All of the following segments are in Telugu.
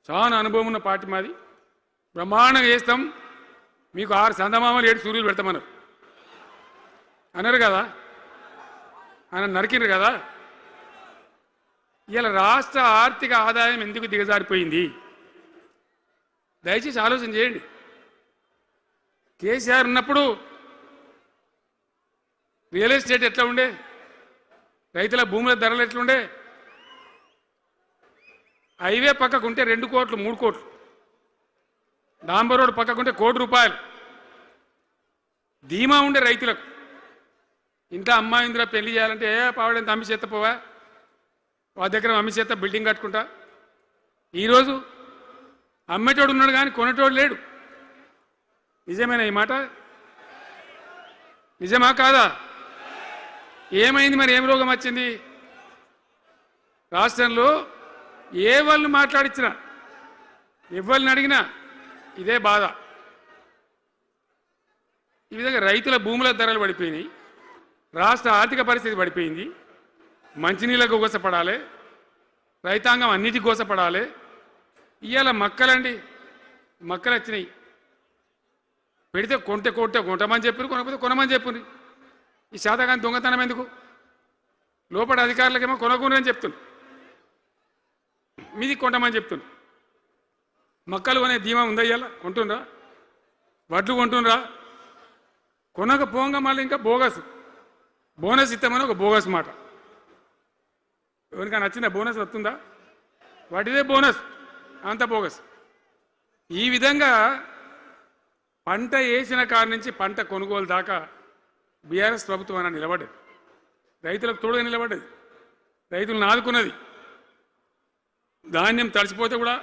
చాలా అనుభవం ఉన్న పార్టీ మాది. బ్రహ్మాండంగా చేస్తాం. మీకు 6 చందమామలు 7 సూర్యులు పెడతామన్నారు అన్నారు కదా, ఆయన నరికినారు కదా. ఇలా రాష్ట్ర ఆర్థిక ఆదాయం ఎందుకు దిగజారిపోయింది? దయచేసి ఆలోచన చేయండి. కేసీఆర్ ఉన్నప్పుడు రియల్ ఎస్టేట్ ఎట్లా ఉండే, రైతుల భూముల ధరలు ఎట్లుండే, హైవే పక్కకుంటే 2 కోట్లు 3 కోట్లు, డాంబర్ రోడ్ పక్కకుంటే ₹1,00,00,000 ధీమా ఉండే రైతులకు. ఇంట్లో అమ్మాయిందిరా పెళ్లి చేయాలంటే పావడంత అమ్మి చేత పోవా, వాళ్ళ దగ్గర అమ్మి చేత బిల్డింగ్ కట్టుకుంటా. ఈరోజు అమ్మేటోడు ఉన్నాడు కానీ కొనేటోడు లేడు. నిజమేనా ఈ మాట? నిజమా కాదా? ఏమైంది మరి? ఏం రోగం వచ్చింది రాష్ట్రంలో? ఏ వాళ్ళని మాట్లాడించినా, ఎవరిని అడిగినా ఇదే బాధ. ఈ విధంగా రైతుల భూముల ధరలు పడిపోయినాయి, రాష్ట్ర ఆర్థిక పరిస్థితి పడిపోయింది. మంచినీళ్ళకు గోసపడాలి, రైతాంగం అన్నిటికీ గోసపడాలి. ఇవాళ మక్కలండి, మక్కలు వచ్చినాయి. పెడితే కొంటమని చెప్పారు, కొనకపోతే కొనమని చెప్పారు. ఈ శాతకాని దొంగతనం ఎందుకు? లోపల అధికారులకేమో కొనకూడదని చెప్తున్నారు, మీది కొంటమని చెప్తున్నారు. మక్కలు కొనే ధీమా ఉందా? ఇవాళ కొంటుండ్రా? వడ్లు కొంటుండ్రా? కొనకపోగా మళ్ళీ ఇంకా బోనస్ ఇస్తామని ఒక బోగస్ మాట. ఎవరికైనా నచ్చిందా? బోనస్ వస్తుందా? వాటిదే బోనస్, అంత బోగస్. ఈ విధంగా పంట వేసిన కాడి నుంచి పంట కొనుగోలు దాకా బీఆర్ఎస్ ప్రభుత్వం అన్న నిలబడ్డది, రైతులకు తోడుగా నిలబడ్డది, రైతులను ఆదుకున్నది. ధాన్యం తడిచిపోతే కూడా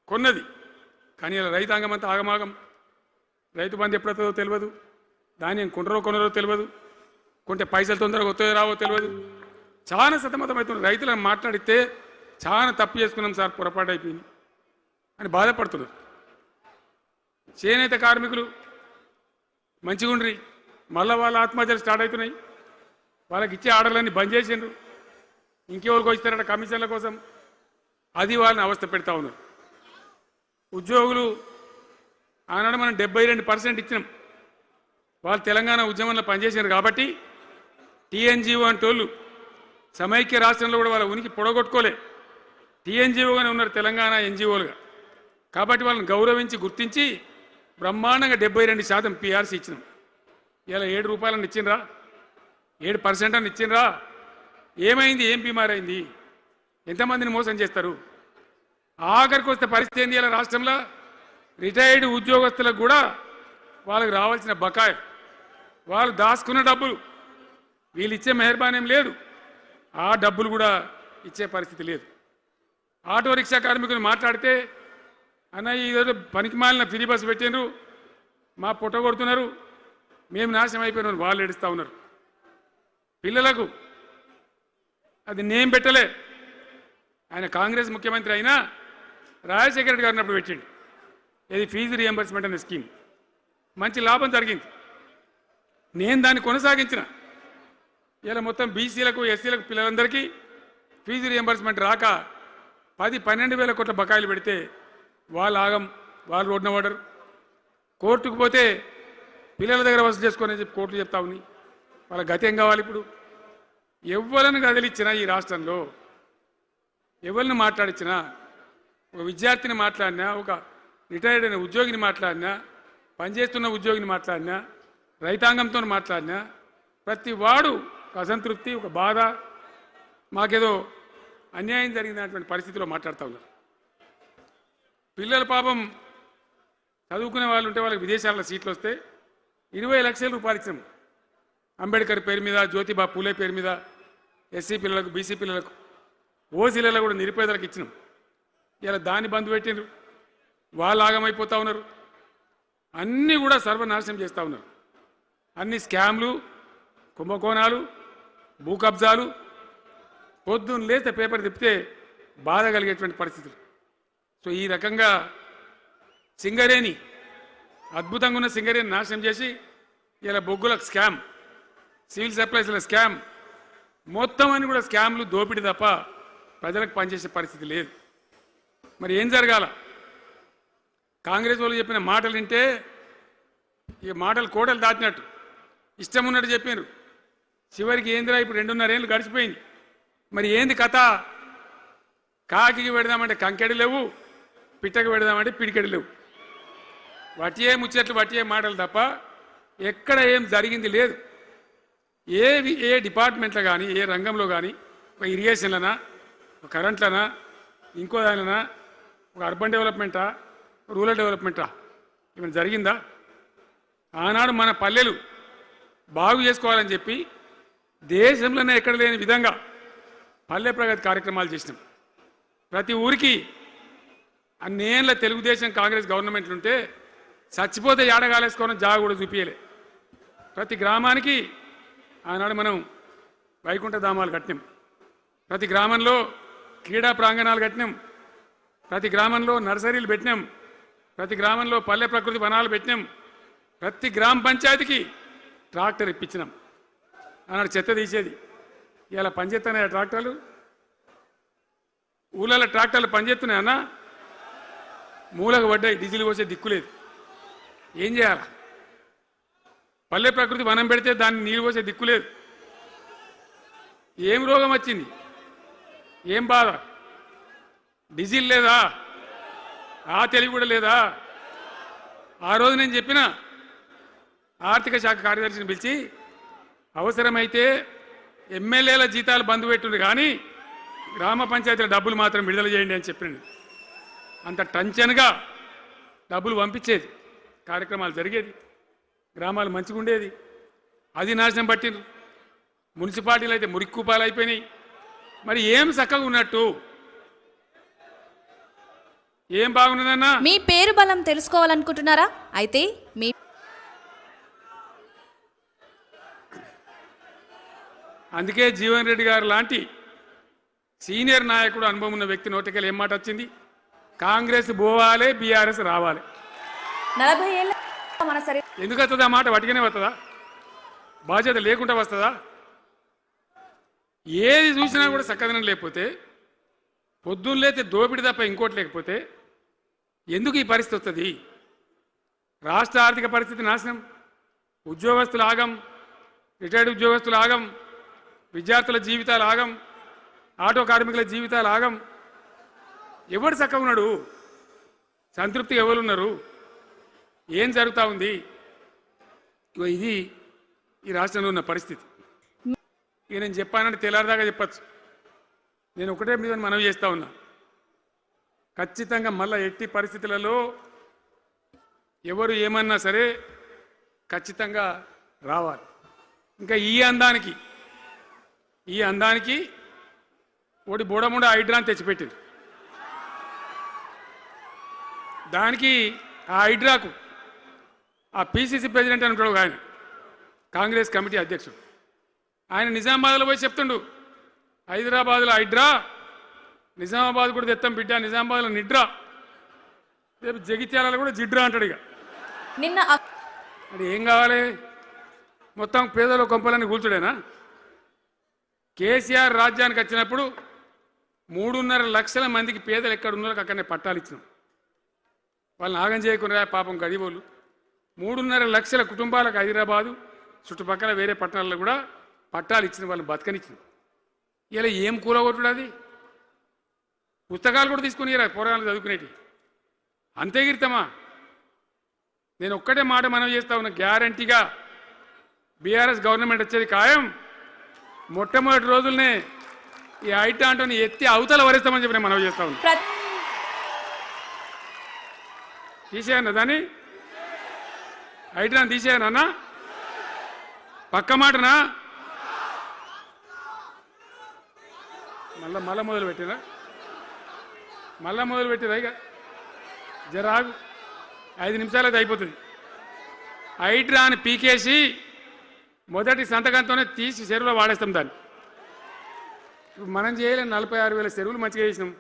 కొన్నది. కానీ ఇలా రైతాంగం అంతా ఆగమాగం. రైతు బంధు ఎప్పుడవుతుందో తెలియదు, ధాన్యం కొనరో తెలియదు, కొంటే పైసలు తొందరగా వస్తాయో రావో తెలియదు. చాలా సతమతమవుతున్నారు. రైతులను మాట్లాడితే చాలా తప్పు చేసుకున్నాం సార్, పొరపాటు అయిపోయింది అని బాధపడుతున్నారు. చేనేత కార్మికులు మంచిగా ఉండ్రి, మళ్ళీ వాళ్ళ ఆత్మహత్యలు స్టార్ట్ అవుతున్నాయి. వాళ్ళకి ఇచ్చే ఆర్డర్లన్నీ బంద్ చేసిండ్రు. ఇంకెవరికి ఇస్తారట కమిషన్ల కోసం, అది వాళ్ళని అవస్థ పెడతా ఉన్నారు. ఉద్యోగులు ఆనాడు మనం 72% ఇచ్చినాం. వాళ్ళు తెలంగాణ ఉద్యమంలో పనిచేశారు కాబట్టి టీఎన్జిఓ అంటోళ్ళు సమైక్య రాష్ట్రంలో కూడా వాళ్ళ ఉనికి పొడగొట్టుకోలే. టీఎన్జిఓగానే ఉన్నారు తెలంగాణ ఎన్జిఓలుగా. కాబట్టి వాళ్ళని గౌరవించి గుర్తించి బ్రహ్మాండంగా 72% పీఆర్సీ ఇచ్చినాం. ఇలా ₹7 ఇచ్చిండ్రా, 7% అని ఇచ్చిండ్రా. ఏమైంది? ఏం బీమారైంది? ఎంతమందిని మోసం చేస్తారు? ఆఖరికి వస్తే పరిస్థితి ఏంది? ఇలా రాష్ట్రంలో రిటైర్డ్ ఉద్యోగస్తులకు కూడా వాళ్ళకి రావాల్సిన బకాయి, వాళ్ళు దాచుకున్న డబ్బులు, వీళ్ళు ఇచ్చే మెహర్బానేం లేదు, ఆ డబ్బులు కూడా ఇచ్చే పరిస్థితి లేదు. ఆటో రిక్షా కార్మికులు మాట్లాడితే అన్న ఈరోజు పనికి మాలిన ఫ్రీ బస్సు పెట్టిండ్రు, మా పుట్ట కొడుతున్నారు, మేము నాశనం అయిపోయినారు, వాళ్ళు ఏడుస్తూ ఉన్నారు. పిల్లలకు అది నేమ్ పెట్టలే. ఆయన కాంగ్రెస్ ముఖ్యమంత్రి అయినా రాజశేఖర రెడ్డి గారు ఉన్నప్పుడు పెట్టిండు. ఇది ఫీజు రియంబర్స్మెంట్ అనే స్కీమ్, మంచి లాభం జరిగింది. నేను దాన్ని కొనసాగించిన. ఇలా మొత్తం బీసీలకు ఎస్సీలకు పిల్లలందరికీ ఫీజు రియంబర్స్మెంట్ రాక 10-12 వేల కోట్ల బకాయిలు పెడితే వాళ్ళు ఆగం, వాళ్ళు రోడ్డున పడరు. కోర్టుకు పోతే పిల్లల దగ్గర వసూలు చేసుకోని చెప్పి కోర్టులు చెప్తా ఉన్నాయి. వాళ్ళ గతి ఏం కావాలి? ఇప్పుడు ఎవరిని కదిలిచ్చినా ఈ రాష్ట్రంలో, ఎవరిని మాట్లాడించినా, ఒక విద్యార్థిని మాట్లాడినా, ఒక రిటైర్డ్ అయిన ఉద్యోగిని మాట్లాడినా, పనిచేస్తున్న ఉద్యోగిని మాట్లాడినా, రైతాంగంతో మాట్లాడినా ప్రతి వాడు ఒక అసంతృప్తి, ఒక బాధ, మాకేదో అన్యాయం జరిగినటువంటి పరిస్థితిలో మాట్లాడుతూ ఉన్నారు. పిల్లల పాపం చదువుకునే వాళ్ళు ఉంటే వాళ్ళకి విదేశాల్లో సీట్లు వస్తే 20 లక్షల రూపాయలు ఇచ్చినాం. అంబేద్కర్ పేరు మీద, జ్యోతిబా పూలే పేరు మీద ఎస్సీ పిల్లలకు, బీసీ పిల్లలకు, ఓసీలలో కూడా నిరుపేదలకు ఇచ్చినాం. ఇలా దాన్ని బంద్ పెట్టిండ్రు, వాళ్ళు ఆగమైపోతూ ఉన్నారు. అన్నీ కూడా సర్వనాశనం చేస్తూ ఉన్నారు. అన్ని స్కామ్లు, కుంభకోణాలు, భూ కబ్జాలు. పొద్దున్న లేస్తే పేపర్ తిప్పితే బాధ కలిగేటువంటి పరిస్థితులు. సో ఈ రకంగా సింగరేణి, అద్భుతంగా ఉన్న సింగరేణి నాశనం చేసి ఇలా బొగ్గులకు స్కామ్, సివిల్ సప్లైస్ల స్కామ్, మొత్తం అని కూడా స్కామ్లు, దోపిడీ తప్ప ప్రజలకు పనిచేసే పరిస్థితి లేదు. మరి ఏం జరగాల? కాంగ్రెస్ వాళ్ళు చెప్పిన మాటలు వింటే ఈ మాటలు కోటలు దాటినట్టు ఇష్టం ఉన్నట్టు చెప్పారు. చివరికి ఏందిరా ఇప్పుడు 2.5 ఏళ్ళు గడిచిపోయింది. మరి ఏంది కథ? కాకికి పెడదామంటే కంకెడి లేవు, పిట్టకి పెడదామంటే పిడికెడి లేవు. వటియే ముచ్చట్లు వటియే మాటలు తప్ప ఎక్కడ ఏం జరిగింది లేదు. ఏ డిపార్ట్మెంట్లో కానీ ఏ రంగంలో కానీ ఒక ఇరిగేషన్లనా, ఒక కరెంట్లనా, ఇంకో దానిలనా, ఒక అర్బన్ డెవలప్మెంటా, రూరల్ డెవలప్మెంటా ఏమైనా జరిగిందా? ఆనాడు మన పల్లెలు బాగు చేసుకోవాలని చెప్పి దేశంలోనే ఎక్కడ లేని విధంగా పల్లె ప్రగతి కార్యక్రమాలు చేసినాం. ప్రతి ఊరికి అన్నేళ్ళ తెలుగుదేశం కాంగ్రెస్ గవర్నమెంట్లు ఉంటే చచ్చిపోతే ఏడగాలేసుకోవడం జాగా కూడా చూపించలే. ప్రతి గ్రామానికి ఆనాడు మనం వైకుంఠ ధామాలు కట్టినాం. ప్రతి గ్రామంలో క్రీడా ప్రాంగణాలు కట్టినాం. ప్రతి గ్రామంలో నర్సరీలు పెట్టినాం. ప్రతి గ్రామంలో పల్లె ప్రకృతి వనాలు పెట్టినాం. ప్రతి గ్రామ పంచాయతీకి ట్రాక్టర్ ఇప్పించినాం. ఆనాడు చెత్త తీసేది, ఇలా పనిచేస్తున్నాయి ట్రాక్టర్లు. ఊళ్ళలో ట్రాక్టర్లు పనిచేస్తున్నాయి అన్న, మూలకు పడ్డాయి, డీజిల్ పోసే దిక్కులేదు. ఏం చేయాలి? పల్లె ప్రకృతి వనం పెడితే దాన్ని నీళ్ళు పోసే దిక్కులేదు. ఏం రోగం వచ్చింది? ఏం బాధ? డీజిల్ లేదా? ఆ తెలివి కూడా లేదా? ఆ రోజు నేను చెప్పిన ఆర్థిక శాఖ కార్యదర్శిని పిలిచి అవసరమైతే ఎమ్మెల్యేల జీతాలు బంద్ పెట్టుంది కానీ గ్రామ పంచాయతీల డబ్బులు మాత్రం విడుదల చేయండి అని చెప్పినండి. అంత టెన్షన్గా డబ్బులు పంపించేది, కార్యక్రమాలు జరిగేది, గ్రామాలు మంచిగా ఉండేది. అది నాశనం పట్టిండ్రు. మున్సిపాలిటీలు అయితే మురిక్కుపాలు అయిపోయినాయి. మరి ఏం చక్కగా ఉన్నట్టు? ఏం బాగున్నదన్నా? మీ పేరు బలం తెలుసుకోవాలనుకుంటున్నారా? అయితే మీ అందుకే జీవన్ రెడ్డి గారు లాంటి సీనియర్ నాయకుడు, అనుభవం ఉన్న వ్యక్తి నోటికెళ్ళి ఏం మాట వచ్చింది? కాంగ్రెస్ పోవాలి, బీఆర్ఎస్ రావాలి. 40 ఏళ్ళ మన సరే ఎందుకు వస్తుంది ఆ మాట? వటిగానే వస్తుందా? బాధ్యత లేకుండా వస్తుందా? ఏది చూసినా కూడా చక్కదనం లేకపోతే, పొద్దున్న లేతే దోపిడి తప్ప ఇంకోటి లేకపోతే ఎందుకు ఈ పరిస్థితి వస్తుంది? రాష్ట్ర ఆర్థిక పరిస్థితి నాశనం, ఉద్యోగస్తులు ఆగం, రిటైర్డ్ ఉద్యోగస్తులు ఆగం, విద్యార్థుల జీవితాలు ఆగం, ఆటో కార్మికుల జీవితాలు ఆగం. ఎవడు చక్కగా ఉన్నాడు? సంతృప్తి ఎవరున్నారు? ఏం జరుగుతూ ఉంది? ఇది ఈ రాష్ట్రంలో ఉన్న పరిస్థితి. ఇక నేను చెప్పానంటే తెల్లారిదాకా చెప్పచ్చు. నేను ఒకటే మీద మనవి చేస్తూ ఉన్నా, ఖచ్చితంగా మళ్ళీ ఎట్టి పరిస్థితులలో ఎవరు ఏమన్నా సరే ఖచ్చితంగా రావాలి. ఇంకా ఈ అందానికి ఒకటి బోడముండ హైడ్రాని తెచ్చిపెట్టింది. దానికి ఆ హైడ్రాకు ఆ పిసిసి ప్రెసిడెంట్ అని ఉంటాడు ఆయన, కాంగ్రెస్ కమిటీ అధ్యక్షుడు, ఆయన నిజామాబాద్లో పోయి చెప్తుండు, హైదరాబాద్లో హైడ్రా, నిజామాబాద్ కూడా తెత్తాం బిడ్డ, నిజామాబాద్లో నిడ్రా, రేపు జగిత్యాలలో కూడా జిడ్రా అంటాడు. ఇక నిన్న అది ఏం కావాలి? మొత్తం పేదల కొంపలన్నీ కూల్చుడేనా? కేసీఆర్ రాజ్యానికి వచ్చినప్పుడు 3.5 లక్షల మందికి పేదలు ఎక్కడ ఉన్నారో అక్కడనే పట్టాలు ఇచ్చినాం. వాళ్ళని ఆగం చేయకుండా పాపం గరీబోళ్ళు 3.5 లక్షల కుటుంబాలకు హైదరాబాదు చుట్టుపక్కల వేరే పట్టణాల్లో కూడా పట్టాలు ఇచ్చిన వాళ్ళని బతకనిచ్చినాం. ఇలా ఏం కూలగొట్టుడు? అది పుస్తకాలు కూడా తీసుకుని పోరాలు చదువుకునేటి అంతే గిరితమా? నేను ఒక్కటే మాట మనవి చేస్తా ఉన్నా, గ్యారంటీగా బీఆర్ఎస్ గవర్నమెంట్ వచ్చేది ఖాయం. మొట్టమొదటి రోజులనే ఈ ఐటాంటోని ఎత్తి అవతల వరిస్తామని చెప్పి నేను మనవి చేస్తా ఉన్నా. తీసేయన్నా దాన్ని, ఐటాన్ని తీసేయనన్నా? పక్క మాటనా? మళ్ళా మొదలు పెట్టినా ఇక జరాగు 5 నిమిషాలు అది అయిపోతుంది. హైడ్రాని పీకేసి మొదటి సంతకంతోనే తీసి చెరువులో వాడేస్తాం దాన్ని. ఇప్పుడు మనం చేయలేం. 46,000 చెరువులు మంచిగా చేసినాం.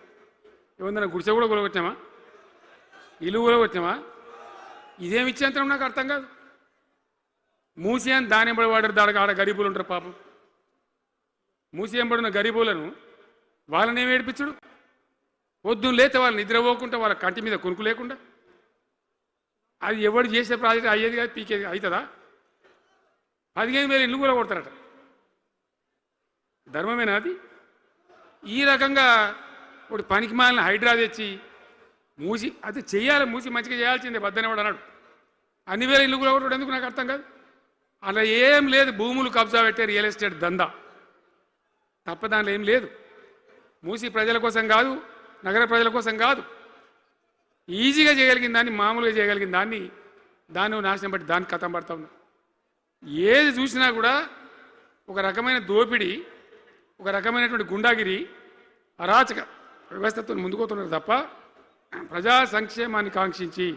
ఏమన్నా గుడిసె కూడా కూలగొట్టినామా? ఇల్లు కూలగొట్టినామా? ఇదేమి ఇచ్చేంతరం నాకు అర్థం కాదు. మూసి అని దాని ఎంబడి వాడారు, దానికి ఆడ గరీబులు ఉంటారు పాపం. మూసి ఎంబడిన గరీబులను వాళ్ళని ఏమి ఏడిపించుడు? పొద్దున్న లేతే వాళ్ళు నిద్రపోకుండా వాళ్ళ కంటి మీద కొనుక్కు లేకుండా అది ఎవడు చేసే ప్రాజెక్ట్ అయ్యేది కాదు పీకేది అవుతుందా 15,000 ఇల్లు కూడా కొడతారట ధర్మమేనా అది ఈ రకంగా ఒక పనికి మాలిన హైడ్రా తెచ్చి మూసి అది చెయ్యాలి మూసి మంచిగా చేయాల్సిందే బద్దనే వాడు అన్నాడు అన్ని వేల ఇల్లు కూడా కొట్టడం ఎందుకు నాకు అర్థం కాదు అలా ఏం లేదు భూములు కబ్జా పెట్టే రియల్ ఎస్టేట్ దందా తప్ప దానిలో ఏం లేదు మూసి ప్రజల కోసం కాదు నగర ప్రజల కోసం కాదు ఈజీగా చేయగలిగిన దాన్ని మామూలుగా చేయగలిగిన దాన్ని నాశనం బట్టి దాన్ని కథం పడతా ఉన్నా ఏది చూసినా కూడా ఒక రకమైన దోపిడీ ఒక రకమైనటువంటి గుండాగిరి అరాచక వ్యవస్థతో ముందుకోతున్నారు తప్ప ప్రజా సంక్షేమాన్ని కాంక్షించి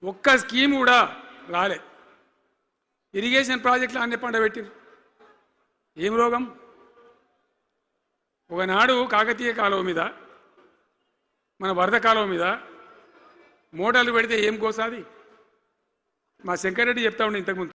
ఒక్క స్కీమ్ కూడా రాలే ఇరిగేషన్ ప్రాజెక్టులు అన్ని పండబెట్టిరు ఏం రోగం ఒకనాడు కాకతీయ కాలువ మీద మన వరద కాలువ మీద మోటార్లు పెడితే ఏం కోసాది మా శంకరెడ్డి చెప్తా ఉండే ఇంతకుముందు